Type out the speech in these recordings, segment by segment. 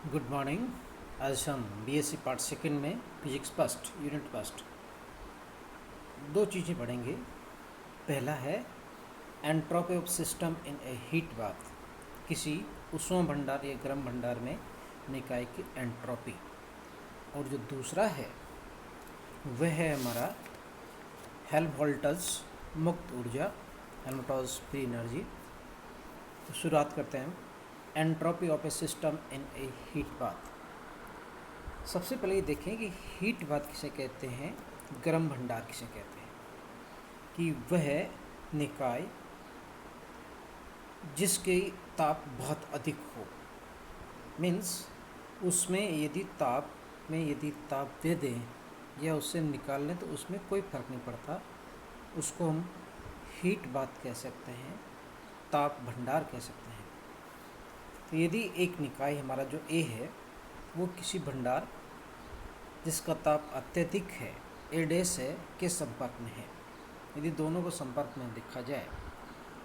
Good morning. आज हम BSc part second में फिजिक्स फर्स्ट यूनिट फर्स्ट दो चीज़ें पढ़ेंगे। पहला है entropy of system in A heat bath, किसी उष्मा भंडार या गर्म भंडार में निकाय की एंट्रोपी। और जो दूसरा है वह है हमारा हेल्महोल्ट्ज़ मुक्त ऊर्जा, हेल्महोल्ट्ज़ फ्री एनर्जी। तो शुरुआत करते हैं entropy of A system in A heat bath. सबसे पहले ये देखें कि हीट बाथ किसे कहते हैं, गर्म भंडार किसे कहते हैं। कि वह निकाय जिसके ताप बहुत अधिक हो, मीन्स उसमें यदि ताप दे दें या उससे निकाल लें तो उसमें कोई फर्क नहीं पड़ता, उसको हम हीट बाथ कह सकते हैं, ताप भंडार कह सकते हैं। तो यदि एक निकाय हमारा जो ए है वो किसी भंडार जिसका ताप अत्यधिक है, ए डैश है, के संपर्क में है, यदि दोनों को संपर्क में देखा जाए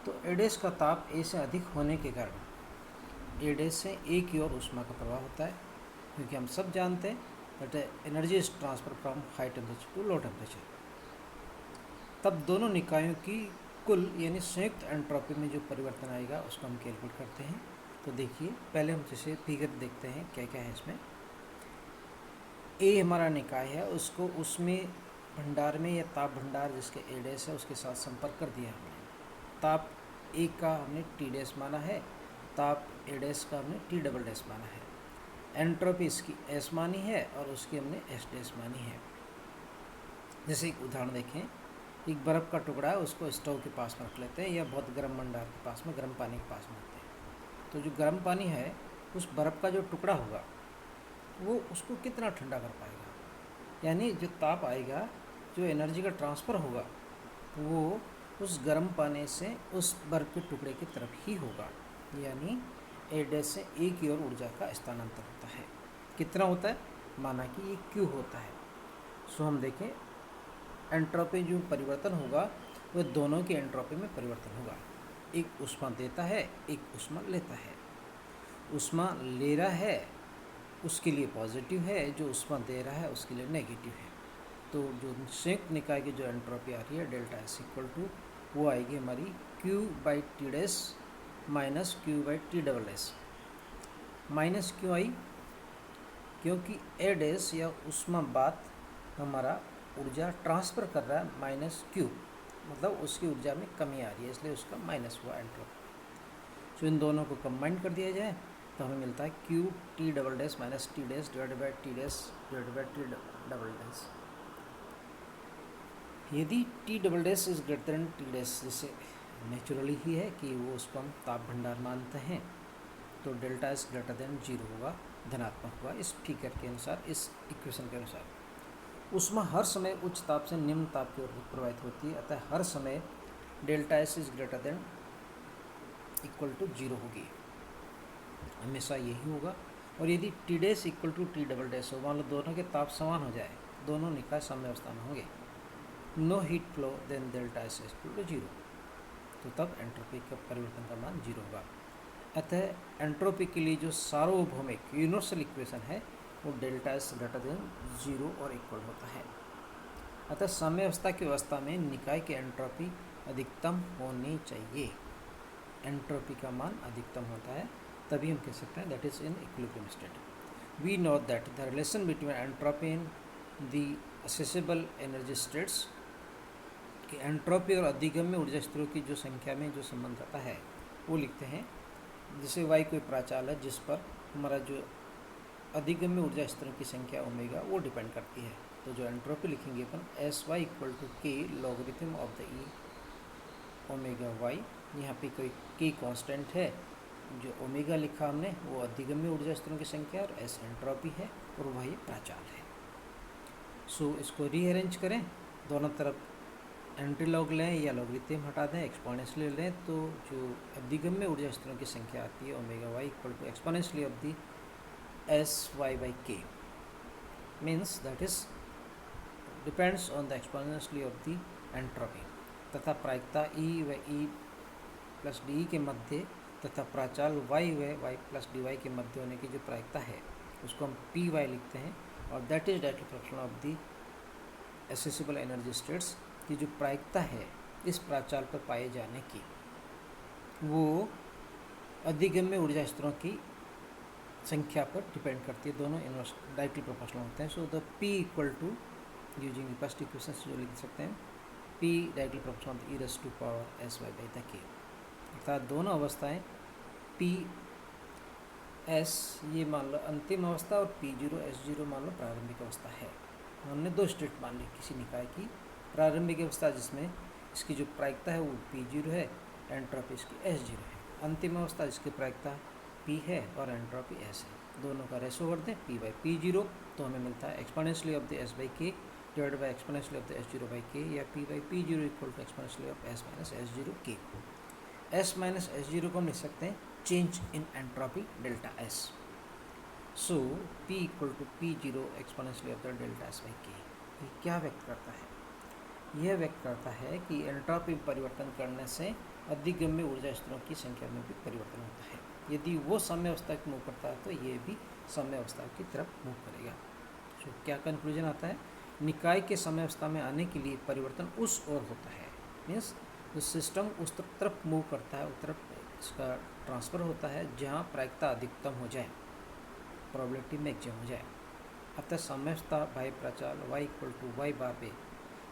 तो ए डैश का ताप ए से अधिक होने के कारण ए डैश से ए की ओर ऊष्मा का प्रवाह होता है, क्योंकि हम सब जानते हैं that energy is transfer from high temperature to low temperature. तब दोनों निकायों की कुल यानी संयुक्त एंट्रोपी में जो परिवर्तन आएगा उसको हम कैलकुलेट करते हैं। तो देखिए, पहले हम जैसे फिगर देखते हैं क्या क्या है इसमें। ए हमारा निकाय है, उसको उसमें भंडार में या ताप भंडार जिसके ए डैश है उसके साथ संपर्क कर दिया हमने। ताप ए का हमने टी डैश माना है, ताप ए डैश का हमने टी डबल डैश माना है। एंट्रोपी इसकी एस मानी है और उसकी हमने एस डैश मानी है। जैसे एक उदाहरण देखें, एक बर्फ़ का टुकड़ा है, उसको स्टोव के पास में रख लेते हैं या बहुत गर्म भंडार के पास में, गर्म पानी के पास में रखते हैं। तो जो गर्म पानी है उस बर्फ़ का जो टुकड़ा होगा वो उसको कितना ठंडा कर पाएगा, यानी जो ताप आएगा, जो एनर्जी का ट्रांसफ़र होगा वो उस गर्म पानी से उस बर्फ़ के टुकड़े की तरफ ही होगा, यानी ए डैश से ए की ओर ऊर्जा का स्थानांतर होता है। कितना होता है, माना कि ये क्यू होता है। सो हम देखें एंट्रोपी जो परिवर्तन होगा वह दोनों की एंट्रोपी में परिवर्तन होगा। एक ऊष्मा देता है, एक ऊष्मा लेता है। ऊष्मा ले रहा है उसके लिए पॉजिटिव है, जो ऊष्मा दे रहा है उसके लिए नेगेटिव है। तो जो संयुक्त निकाय की जो एंट्रोपी आ रही है डेल्टा एस इक्वल टू वो आएगी हमारी Q by T dash minus Q by T double dash. Minus क्यों आई, क्योंकि ए डैश या ऊष्मा बात हमारा ऊर्जा ट्रांसफ़र कर रहा है, माइनस क्यू मतलब उसकी ऊर्जा में कमी आ रही है, इसलिए उसका माइनस हुआ एंट्रोपी। तो इन दोनों को कंबाइन कर दिया जाए तो हमें मिलता है Q T double dash minus T dash divided by T dash divided by T double dash. यदि T double dash is greater than T dash, जैसे नेचुरली ही है कि वो उसको हम ताप भंडार मानते हैं, तो delta S greater than zero होगा, धनात्मक होगा इस फिगर के अनुसार, इस इक्वेशन के अनुसार। ऊष्मा हर समय उच्च ताप से निम्न ताप की ओर प्रवाहित होती है, अतः हर समय delta S is greater than equal to zero होगी, हमेशा यही होगा। और यदि T dash equal to T double dash हो, मान लो दोनों के ताप समान हो जाए, दोनों निकाय साम्य अवस्था में होंगे, no heat flow then delta S equal to zero, तो तब एंट्रोपी का परिवर्तन का मान जीरो होगा। अतः एंट्रोपी के लिए जो सार्वभौमिक यूनिवर्सल इक्वेशन है वो delta S greater than zero और इक्वल होता है। अतः साम्य अवस्था की अवस्था में निकाय की एंट्रोपी अधिकतम होनी चाहिए, एंट्रोपी का मान अधिकतम होता है, तभी हम कह सकते हैं that is in equilibrium state. We know that the relation between entropy in the accessible energy states, कि एंट्रोपी और अधिगम्य ऊर्जा स्तरों की जो संख्या में जो संबंध आता है वो लिखते हैं। जैसे वाई कोई प्राचाल है जिस पर हमारा जो अधिगम्य ऊर्जा स्तरों की संख्या ओमेगा वो डिपेंड करती है, तो जो एंट्रोपी लिखेंगे अपन S Y equal to K logarithm of the E omega Y. यहाँ पे कोई के कांस्टेंट है, जो ओमेगा लिखा हमने वो अधिगम्य ऊर्जा स्तरों की संख्या और एस एंट्रोपी है और वह ये प्राचाल है। सो इसको रीअरेंज करें, दोनों तरफ एंट्री लॉग लें या लॉगरिथम हटा दें, एक्सपोनेंशियल लें, तो जो अधिगम्य ऊर्जा स्तरों की संख्या आती है omega Y equal to exponentially of the S Y by K, means that is depends on the exponentially of the entropy. तथा प्रायिकता ई व ई प्लस डी के मध्य तथा प्राचाल वाई व वाई प्लस डी वाई के मध्य होने की जो प्रायिकता है उसको हम पी वाई लिखते हैं, और that is directly proportional of the accessible energy states की जो प्रायिकता है इस प्राचाल पर पाए जाने की, वो अधिगम्य ऊर्जा स्तरों की संख्या पर डिपेंड करती है। दोनों इनवर्स डायरेक्टली प्रोपोर्शनल होते हैं। So the P equal to using first equation जो लिख सकते हैं P directly proportional of E raise to power S Y by the K, अर्थात दोनों अवस्थाएं पी एस ये मान लो अंतिम अवस्था और पी जीरो एस जीरो मान लो प्रारंभिक अवस्था है। हमने दो स्टेट मान ली किसी निकाय की। प्रारंभिक अवस्था जिसमें इसकी जो प्रायिकता है वो पी जीरो है, एंट्रोपी इसकी एस जीरो है। अंतिम अवस्था जिसकी प्रायिकता पी है और एंट्रोपी एस है। दोनों का रेशो कर दें पी बाई पी जीरो, तो हमें मिलता है exponentially of the S by K divided by exponentially of the S zero by K, या P by P zero equal to exponentially of S minus S zero K. S minus S zero को हम लिख सकते हैं change in entropy delta S. So P equal to P zero exponentially of the delta S by K. ये क्या व्यक्त करता है? यह व्यक्त करता है कि एंट्रोपी परिवर्तन करने से अधिगम्य ऊर्जा स्तरों की संख्या में भी परिवर्तन होता है। यदि वो साम्य अवस्था की मूव करता है तो ये भी साम्य अवस्था की तरफ मूव करेगा। तो क्या कंक्लूजन आता है? निकाय के साम्य अवस्था में आने के लिए परिवर्तन उस ओर होता है, मीन्स जो सिस्टम उस तरफ मूव करता है उस तरफ इसका ट्रांसफ़र होता है जहाँ प्रायिकता अधिकतम हो जाए, प्रोबेबिलिटी मैक्सिमम हो जाए। अतः साम्य अवस्था बाह्य प्राचाल y इक्वल टू वाई बार पे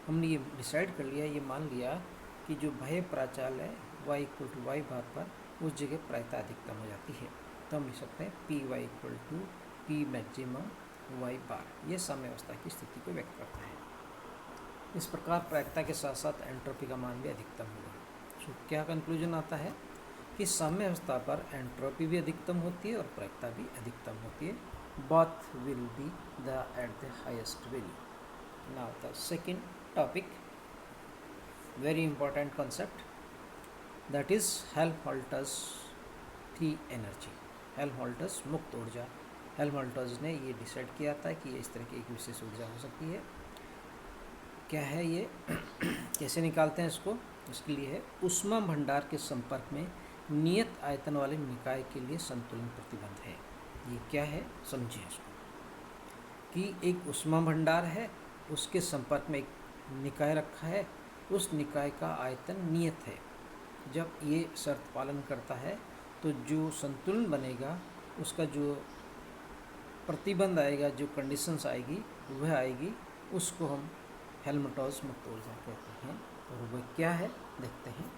हमने ये डिसाइड कर लिया, ये मान लिया कि जो बाह्य प्राचाल है y इक्वल टू वाई बार पर उस जगह प्रायिकता अधिकतम हो जाती है। तो हम लिख सकते हैं P Y equal to P maximum Y bar. ये साम्य अवस्था की स्थिति को व्यक्त करता है। इस प्रकार प्रायिकता के साथ साथ एंट्रोपी का मान भी अधिकतम होगा। तो क्या कंक्लूजन आता है कि साम्य अवस्था पर एंट्रोपी भी अधिकतम होती है और प्रायिकता भी अधिकतम होती है। both will be at the highest value. Now the second topic, very important concept, that is Helmholtz free energy, Helmholtz मुक्त ऊर्जा। Helmholtz ने ये डिसाइड किया था कि ये इस तरह की एक विशेष ऊर्जा हो सकती है। क्या है ये कैसे निकालते हैं इसको? इसके लिए है ऊष्मा भंडार के संपर्क में नियत आयतन वाले निकाय के लिए संतुलन प्रतिबंध है। ये क्या है समझिए इसको, कि एक ऊष्मा भंडार है, उसके संपर्क में एक निकाय रखा है, उस निकाय का आयतन नियत है। जब ये शर्त पालन करता है तो जो संतुलन बनेगा उसका जो प्रतिबंध आएगा, जो कंडीशंस आएगी वह आएगी, उसको हम हेल्महोल्ट्ज़ मुक्त ऊर्जा कहते हैं। और वह क्या है देखते हैं।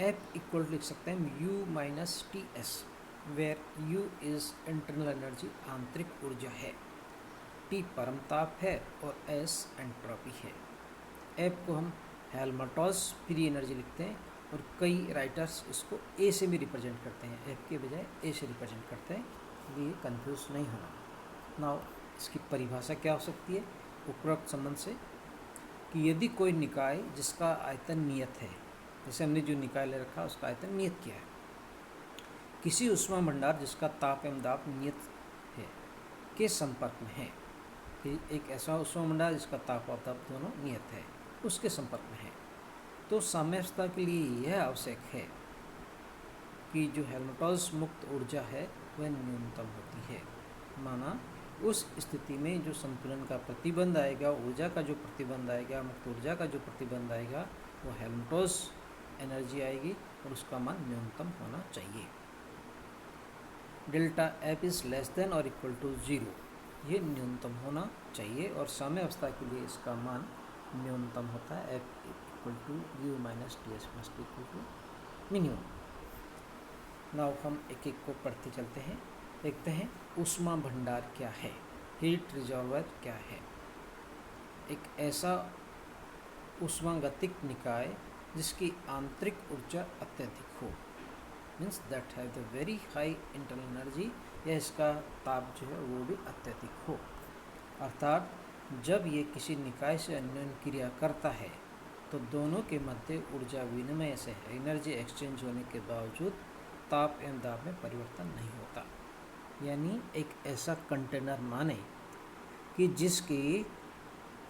F इक्वल लिख सकते हैं U minus T S, where U is internal energy आंतरिक ऊर्जा है, T परम ताप है और S एंट्रोपी है। F को हम हेल्महोल्ट्ज़ फ्री एनर्जी लिखते हैं और कई राइटर्स इसको A से भी रिप्रेजेंट करते हैं, F के बजाय A से रिप्रेजेंट करते हैं, ये कंफ्यूज नहीं होना। नाउ इसकी परिभाषा क्या हो सकती है उपरोक्त संबंध से, कि यदि कोई निकाय जिसका आयतन नियत है, जैसे हमने जो निकाय ले रखा उसका आयतन नियत किया है, किसी ऊष्मा भंडार जिसका ताप एवं दाब नियत है के संपर्क में है, कि एक ऐसा ऊष्मा भंडार जिसका ताप और दाब दोनों नियत है उसके संपर्क में है, तो साम्यावस्था के लिए यह आवश्यक है कि जो हेल्महोल्ट्ज़ मुक्त ऊर्जा है वह न्यूनतम होती है। माना उस स्थिति में जो संतुलन का प्रतिबंध आएगा, ऊर्जा का जो प्रतिबंध आएगा, मुक्त ऊर्जा का जो प्रतिबंध आएगा, वो हेल्महोल्ट्ज़ एनर्जी आएगी और उसका मान न्यूनतम होना चाहिए। Delta F is less than और इक्वल टू 0, ये न्यूनतम होना चाहिए और साम्य अवस्था के लिए इसका मान न्यूनतम होता है F equal to U minus T S must equal to minimum. Now हम एक एक को पढ़ते चलते हैं, देखते हैं ऊष्मा भंडार क्या है, हीट रिजर्वर क्या है। एक ऐसा ऊष्मागतिक निकाय जिसकी आंतरिक ऊर्जा अत्यधिक हो, means that have the very high internal energy, या इसका ताप जो है वो भी अत्यधिक हो। अर्थात जब ये किसी निकाय से अन्योन्य क्रिया करता है तो दोनों के मध्य ऊर्जा विनिमय से एनर्जी एक्सचेंज होने के बावजूद ताप एवं दाब में परिवर्तन नहीं होता। यानी एक ऐसा कंटेनर माने कि जिसकी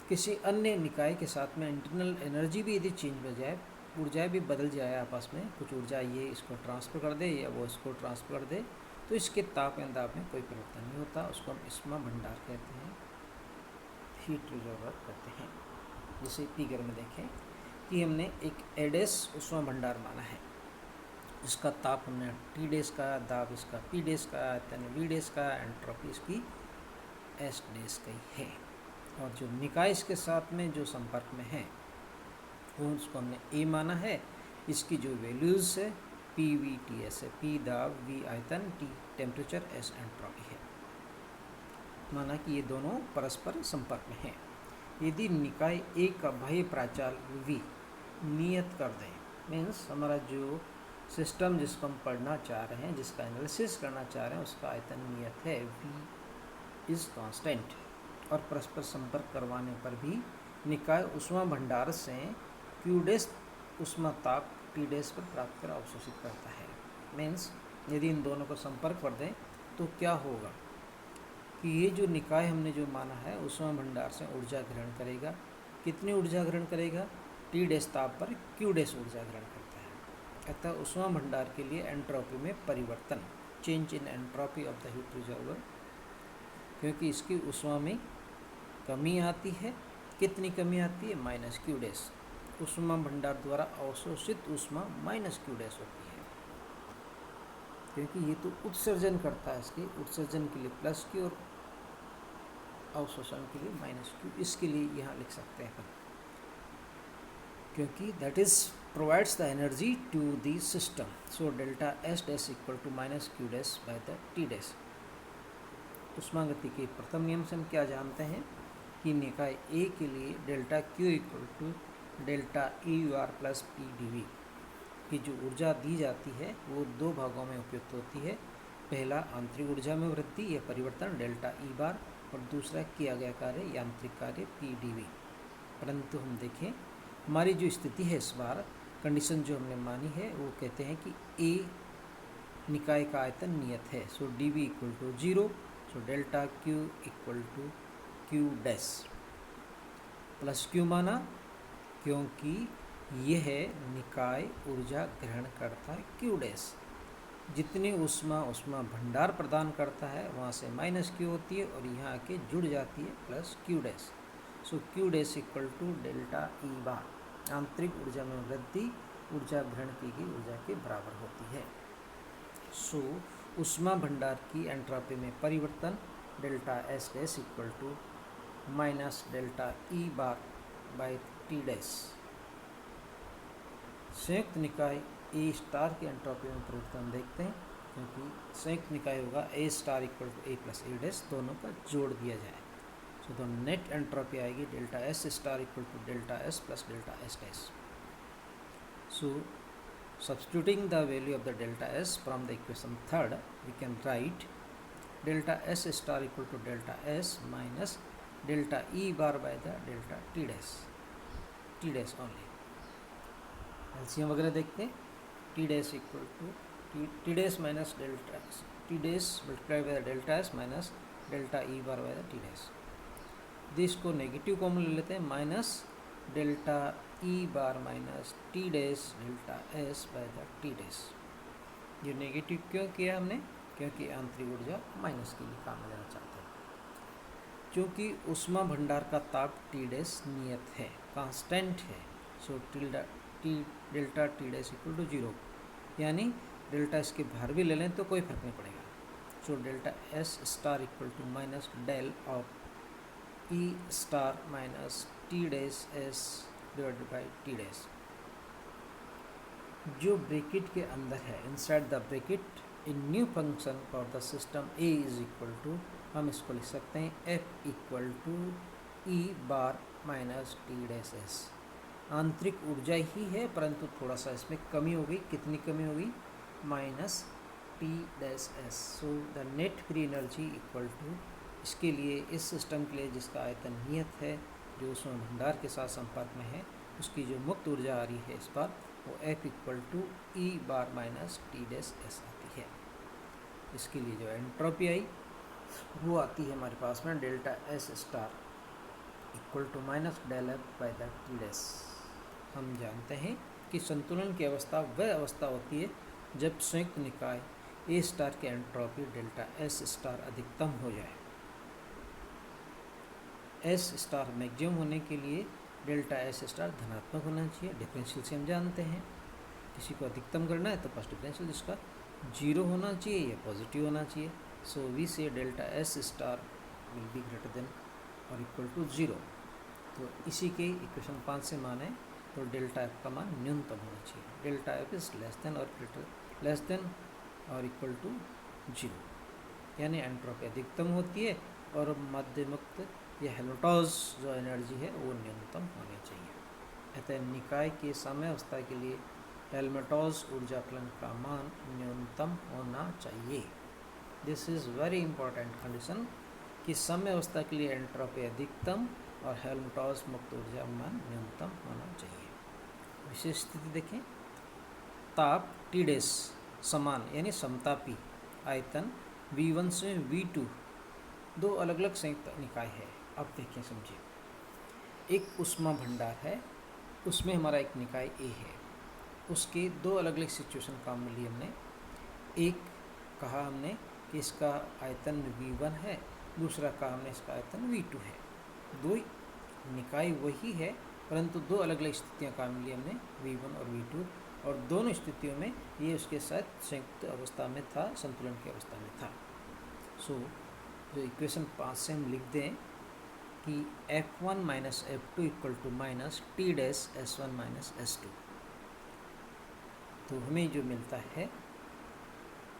किसी अन्य निकाय के साथ में इंटरनल एनर्जी भी यदि चेंज हो जाए ऊर्जाएं भी बदल जाए आपस में, कुछ ऊर्जा ये इसको ट्रांसफ़र कर दे या वो इसको ट्रांसफ़र कर दे, तो इसके ताप एवं दाब में कोई परिवर्तन नहीं होता। उसको हम ऊष्मा भंडार कहते हैं, हीट रिजर्वर कहते हैं। जैसे फिगर में देखें कि हमने एक एडेस ऊष्मा भंडार माना है, इसका ताप हमने टी डेज का, दाब इसका पी डेज का, आयतन वी डेज का, एंट्रोपी इसकी एस डेज का ही है। और जो निकाय इसके साथ में जो संपर्क में है वो उसको हमने ए माना है। इसकी जो वैल्यूज़ है पी वी टी एस है, पी दाब, वी आयतन, टी टेम्परेचर, एस एंट्रोपी है। माना कि ये दोनों परस्पर संपर्क में हैं। यदि निकाय ए का बाह्य प्राचाल वी नियत कर दें, मीन्स हमारा जो सिस्टम जिसको हम पढ़ना चाह रहे हैं, जिसका एनालिसिस करना चाह रहे हैं, उसका आयतन नियत है वी इज़ कांस्टेंट, और परस्पर संपर्क करवाने पर भी निकाय ऊष्मा भंडार से क्यू डेस ऊष्मा ताप टी डेस पर प्राप्त कर अवशोषित करता है। मीन्स यदि इन दोनों को संपर्क कर दें तो क्या होगा कि ये जो निकाय हमने जो माना है ऊष्मा भंडार से ऊर्जा ग्रहण करेगा। कितनी ऊर्जा ग्रहण करेगा? टी डेस ताप पर क्यू डेस ऊर्जा ग्रहण करता है। अतः ऊष्मा भंडार के लिए एंट्रोपी में परिवर्तन, change in entropy of the heat reservoir, क्योंकि इसकी ऊष्मा में कमी आती है। कितनी कमी आती है? माइनस क्यू डेस। ऊष्मा भंडार द्वारा अवशोषित ऊष्मा माइनस क्यू डेस होती है, क्योंकि ये तो उत्सर्जन करता है, इसके उत्सर्जन के लिए प्लस क्यू और अवशोषण के लिए माइनस क्यू। इसके लिए यहाँ लिख सकते हैं अपन, क्योंकि that is provides the energy to the system. So delta S dash equal to minus Q dash by the T dash. ऊष्मागति के प्रथम नियम से हम क्या जानते हैं कि निकाय ए के लिए delta Q equal to delta E U R plus P D V की जो ऊर्जा दी जाती है वो दो भागों में उपयुक्त होती है। पहला आंतरिक ऊर्जा में वृद्धि या परिवर्तन डेल्टा ई बार, और दूसरा किया गया कार्य यांत्रिक कार्य पी डी वी। परंतु हम देखें हमारी जो स्थिति है इस बार, कंडीशन जो हमने मानी है वो कहते हैं कि ए निकाय का आयतन नियत है। So D V equal to 0, so delta Q equal to Q dash plus Q माना, क्योंकि यह निकाय ऊर्जा ग्रहण करता है क्यू डैश। जितनी ऊष्मा भंडार प्रदान करता है वहाँ से माइनस क्यू होती है और यहाँ आके जुड़ जाती है plus Q dash. So Q dash equal to delta E bar. आंतरिक ऊर्जा में वृद्धि ऊर्जा ग्रहण की गई ऊर्जा के बराबर होती है। सो ऊष्मा भंडार की एंट्रोपी में परिवर्तन delta S dash equal to minus delta E bar by T dash. संयुक्त निकाय ए स्टार की एंट्रोपी में परिवर्तन देखते हैं, क्योंकि संयुक्त निकाय होगा A star equal to A plus A dash, दोनों का जोड़ दिया जाए। सो तो नेट एंट्रोपी आएगी delta S star equal to delta S plus delta S dash. So substituting the value of the delta s from the equation third, we can write delta s star equal to delta s minus delta e bar by the delta t dash only। LCM वगैरह देखते हैं। t dash equal to T dash minus delta T dash multiply by delta S minus delta E bar by the T dash. इसको negative common ले लेते हैं, minus delta E bar minus T dash delta S by the T dash. ये negative क्यों किया हमने? क्योंकि आंतरिक ऊर्जा माइनस के लिए काम में लेना चाहते हैं। क्योंकि ऊष्मा भंडार का ताप टी डैश नियत है, कांस्टेंट है। So delta T dash equal to 0, यानी डेल्टा इसके बाहर भी ले लें तो कोई फर्क नहीं पड़ेगा। So delta S star equal to minus del of E star minus T dash S divided by T dash. जो ब्रैकेट के अंदर है, inside the bracket in new function for the system A is equal to, हम इसको लिख सकते हैं F equal to E bar minus T dash S. आंतरिक ऊर्जा ही है परंतु थोड़ा सा इसमें कमी हो गई। कितनी कमी होगी? Minus T dash S. So the net free energy equal to, इसके लिए इस सिस्टम के लिए जिसका आयतन नियत है, जो उसमें भंडार के साथ संपर्क में है, उसकी जो मुक्त ऊर्जा आ रही है इस बार वो F equal to E bar minus T dash S आती है। इसके लिए जो एंट्रोपी आई वो आती है हमारे पास में delta S star equal to minus del F by the T dash. हम जानते हैं कि कि संतुलन की अवस्था वह अवस्था होती है जब संयुक्त निकाय ए स्टार की एंट्रोपी डेल्टा एस स्टार अधिकतम हो जाए। एस स्टार मैक्सिमम होने के लिए डेल्टा एस स्टार धनात्मक होना चाहिए। डिफरेंशियल से हम जानते हैं, किसी को अधिकतम करना है तो फर्स्ट डिफरेंशियल इसका 0 होना चाहिए या पॉजिटिव होना चाहिए। सो वी से delta S star will be greater than और इक्वल टू 0। तो इसी के इक्वेशन 5 से माने तो डेल्टा एफ का मान न्यूनतम होना चाहिए। Delta F is less than और इक्वल टू 0, यानी एंट्रोपी अधिकतम होती है और मध्यमुक्त या हेल्महोल्ट्ज़ जो एनर्जी है वो न्यूनतम होनी चाहिए। अतः निकाय के साम्यावस्था के लिए हेल्महोल्ट्ज़ ऊर्जा फलन का मान न्यूनतम होना चाहिए। This is very important condition कि साम्यावस्था के लिए एंट्रोपी अधिकतम और हेल्महोल्ट्ज़ मुक्त ऊर्जा मान न्यूनतम होना चाहिए। विशेष स्थिति देखें, ताप T डैश समान यानी समतापी आयतन V1 से V2 दो अलग अलग संयुक्त निकाय है। अब देखें समझिए, एक उष्मा भंडार है, उसमें हमारा एक निकाय A है, उसके दो अलग अलग सिचुएशन काम में लिए हमने। एक कहा हमने कि इसका आयतन V1 है, दूसरा कहा हमने इसका आयतन V2 है। दो निकाय वही है परंतु दो अलग अलग स्थितियाँ काम में ली हमने, V1 और V2, और दोनों स्थितियों में ये उसके साथ संयुक्त अवस्था में था, संतुलन की अवस्था में था। सो जो इक्वेशन 5 से हम लिख दें कि F1 minus F2 equal to minus T dash S1 minus S2, तो हमें जो मिलता है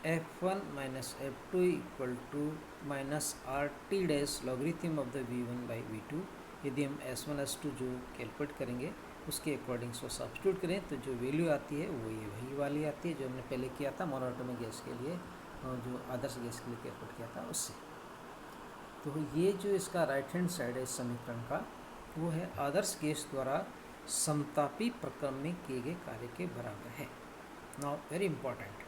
F1 minus F2 equal to minus RT dash logarithm of the V1 by V2। यदि हम S1 S2 जो कैलकुलेट करेंगे उसके अकॉर्डिंग से सब्स्टिट्यूट करें तो जो वैल्यू आती है वो ये वही वाली आती है जो हमने पहले किया था मोनोएटॉमिक गैस के लिए और जो आदर्श गैस के लिए कैलकुलेट किया था उससे। तो ये जो इसका राइट हैंड साइड है इस समीकरण का, वो है आदर्श गैस द्वारा समतापी प्रक्रम में किए गए कार्य के बराबर है। नाउ वेरी इंपॉर्टेंट,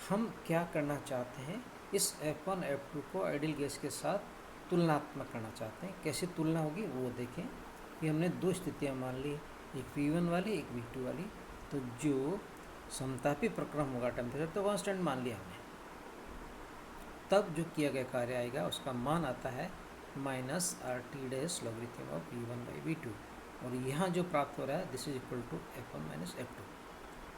हम क्या करना चाहते हैं, इस F1 F2 को आइडियल गैस के साथ तुलनात्मक करना चाहते हैं। कैसे तुलना होगी वो देखें कि हमने दो स्थितियां मान ली, एक V1 वाली एक V2 वाली। तो जो समतापी प्रक्रम होगा, टेम्परेचर तो कांस्टेंट मान लिया हमने, तब जो किया गया कार्य आएगा उसका मान आता है minus RT dash logarithm of V1 by V2, और यहाँ जो प्राप्त हो रहा है this is equal to F1 minus F2।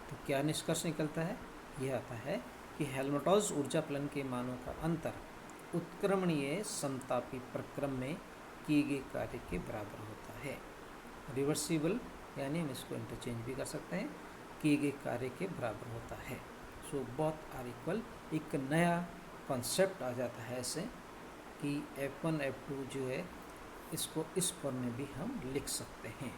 तो क्या निष्कर्ष निकलता है, यह आता है कि हेल्महोल्ट्ज़ ऊर्जा फलन के मानों का अंतर उत्क्रमणीय समतापी प्रक्रम में किए गए कार्य के बराबर होता है। रिवर्सिबल यानी हम इसको इंटरचेंज भी कर सकते हैं, किए गए कार्य के बराबर होता है। सो बोथ आर इक्वल, एक नया कॉन्सेप्ट आ जाता है ऐसे कि F1 F2 जो है इसको इस फॉर्म में भी हम लिख सकते हैं।